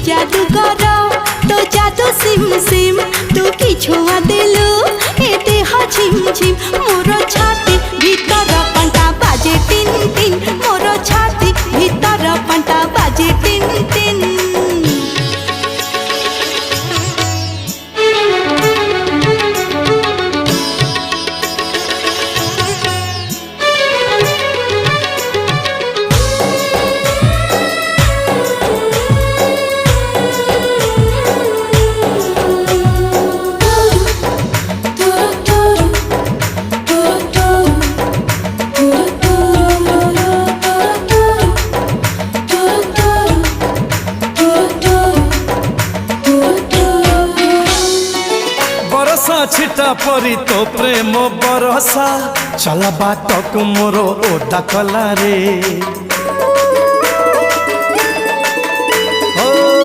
जादूगर तो जादू सिम सिम तू कि छुआ दिलु ए देह झिम झिम मोर छाती भीतर पंटा बाजे टिन टिन मोर छाती भीतर पंटा बाजे टिन टिन छिटा परी तो प्रेम बरसा चला बाट मोर ओदा कला रे।